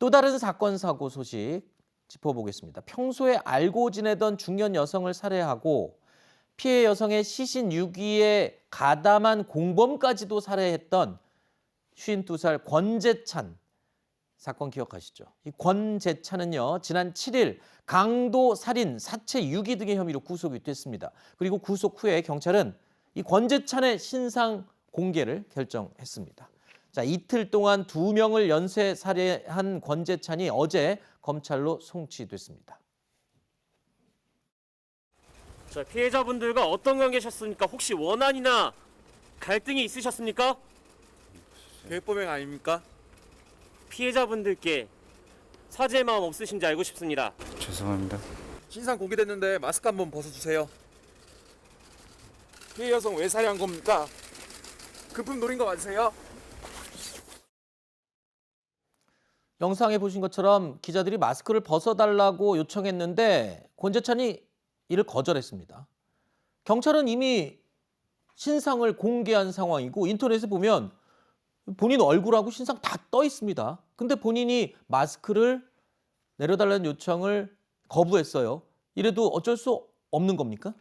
또 다른 사건 사고 소식 짚어보겠습니다. 평소에 알고 지내던 중년 여성을 살해하고 피해 여성의 시신 유기에 가담한 공범까지도 살해했던 52살 권재찬 사건 기억하시죠? 이 권재찬은요, 지난 7일 강도 살인, 사체 유기 등의 혐의로 구속이 됐습니다. 그리고 구속 후에 경찰은 이 권재찬의 신상 공개를 결정했습니다. 자, 이틀 동안 2명을 연쇄 살해한 권재찬이 어제 검찰로 송치됐습니다. 자, 피해자분들과 어떤 관계셨습니까? 혹시 원한이나 갈등이 있으셨습니까? 계획범행 아닙니까? 피해자분들께 사죄의 마음 없으신지 알고 싶습니다. 죄송합니다. 신상 공개됐는데 마스크 한번 벗어주세요. 피해 여성 왜 살해한 겁니까? 금품 노린 거 맞으세요? 영상에 보신 것처럼 기자들이 마스크를 벗어달라고 요청했는데 권재찬이 이를 거절했습니다. 경찰은 이미 신상을 공개한 상황이고 인터넷에 보면 본인 얼굴하고 신상 다 떠 있습니다. 근데 본인이 마스크를 내려달라는 요청을 거부했어요. 이래도 어쩔 수 없는 겁니까?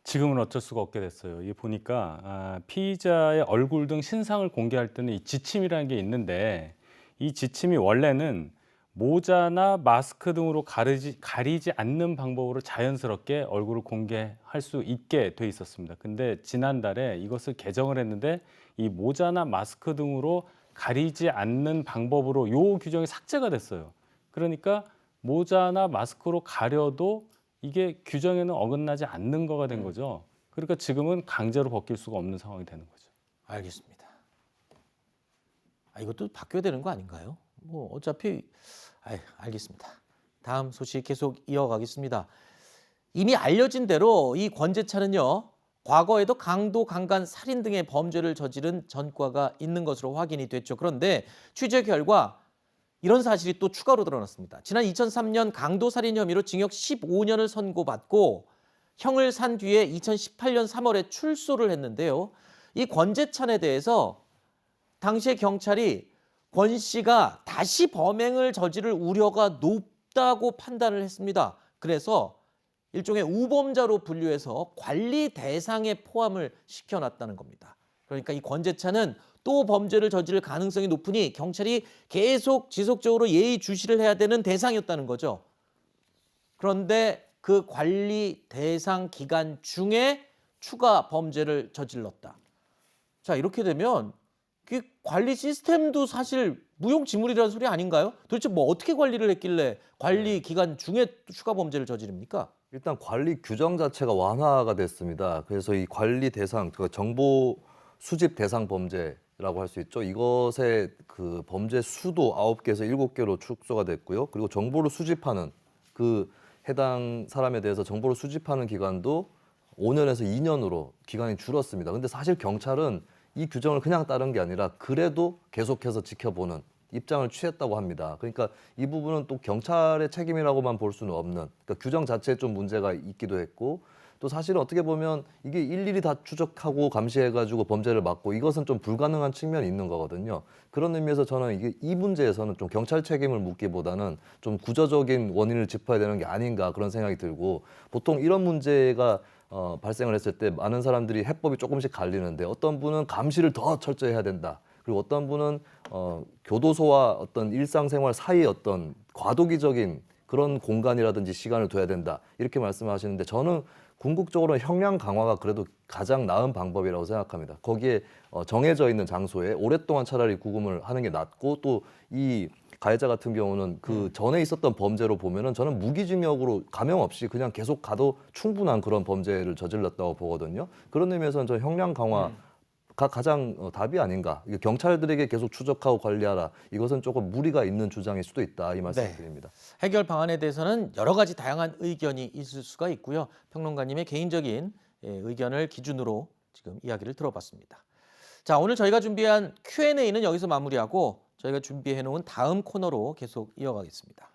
지금은 어쩔 수가 없게 됐어요. 이 보니까 피의자의 얼굴 등 신상을 공개할 때는 이 지침이라는 게 있는데 이 지침이 원래는 모자나 마스크 등으로 가리지 않는 방법으로 자연스럽게 얼굴을 공개할 수 있게 돼 있었습니다. 근데 지난달에 이것을 개정을 했는데 이 모자나 마스크 등으로 가리지 않는 방법으로 요 규정이 삭제가 됐어요. 그러니까 모자나 마스크로 가려도 이게 규정에는 어긋나지 않는 거가 된 거죠. 그러니까 지금은 강제로 벗길 수가 없는 상황이 되는 거죠. 알겠습니다. 이것도 바뀌어야 되는 거 아닌가요? 뭐 어차피 알겠습니다. 다음 소식 계속 이어가겠습니다. 이미 알려진 대로 이 권재찬은요, 과거에도 강도, 강간, 살인 등의 범죄를 저지른 전과가 있는 것으로 확인이 됐죠. 그런데 취재 결과 이런 사실이 또 추가로 드러났습니다. 지난 2003년 강도 살인 혐의로 징역 15년을 선고받고 형을 산 뒤에 2018년 3월에 출소를 했는데요. 이 권재찬에 대해서 당시에 경찰이 권 씨가 다시 범행을 저지를 우려가 높다고 판단을 했습니다. 그래서 일종의 우범자로 분류해서 관리 대상에 포함을 시켜놨다는 겁니다. 그러니까 이 권재찬은 또 범죄를 저지를 가능성이 높으니 경찰이 계속 지속적으로 예의 주시를 해야 되는 대상이었다는 거죠. 그런데 그 관리 대상 기간 중에 추가 범죄를 저질렀다. 자, 이렇게 되면 그 관리 시스템도 사실 무용지물이라는 소리 아닌가요? 도대체 뭐 어떻게 관리를 했길래 관리 기간 중에 추가 범죄를 저지릅니까? 일단 관리 규정 자체가 완화가 됐습니다. 그래서 이 관리 대상, 그 정보 수집 대상 범죄라고 할 수 있죠. 이것의 그 범죄 수도 9개에서 7개로 축소가 됐고요. 그리고 정보를 수집하는 그 해당 사람에 대해서 정보를 수집하는 기간도 5년에서 2년으로 기간이 줄었습니다. 근데 사실 경찰은 이 규정을 그냥 따른 게 아니라 그래도 계속해서 지켜보는 입장을 취했다고 합니다. 그러니까 이 부분은 또 경찰의 책임이라고만 볼 수는 없는, 그러니까 규정 자체에 좀 문제가 있기도 했고, 또 사실은 어떻게 보면 이게 일일이 다 추적하고 감시해가지고 범죄를 막고 이것은 좀 불가능한 측면이 있는 거거든요. 그런 의미에서 저는 이게 이 문제에서는 좀 경찰 책임을 묻기보다는 좀 구조적인 원인을 짚어야 되는 게 아닌가 그런 생각이 들고, 보통 이런 문제가 발생을 했을 때 많은 사람들이 해법이 조금씩 갈리는데 어떤 분은 감시를 더 철저히 해야 된다. 그리고 어떤 분은 교도소와 어떤 일상생활 사이에 어떤 과도기적인 그런 공간이라든지 시간을 둬야 된다. 이렇게 말씀하시는데 저는 궁극적으로는 형량 강화가 그래도 가장 나은 방법이라고 생각합니다. 거기에 정해져 있는 장소에 오랫동안 차라리 구금을 하는 게 낫고, 또 이 가해자 같은 경우는 그 전에 있었던 범죄로 보면은 저는 무기징역으로 감형 없이 그냥 계속 가도 충분한 그런 범죄를 저질렀다고 보거든요. 그런 의미에서는 저 형량 강화가 가장 답이 아닌가. 경찰들에게 계속 추적하고 관리하라. 이것은 조금 무리가 있는 주장일 수도 있다. 이 말씀드립니다. 해결 방안에 대해서는 여러 가지 다양한 의견이 있을 수가 있고요. 평론가님의 개인적인 의견을 기준으로 지금 이야기를 들어봤습니다. 자, 오늘 저희가 준비한 Q&A는 여기서 마무리하고 저희가 준비해 놓은 다음 코너로 계속 이어가겠습니다.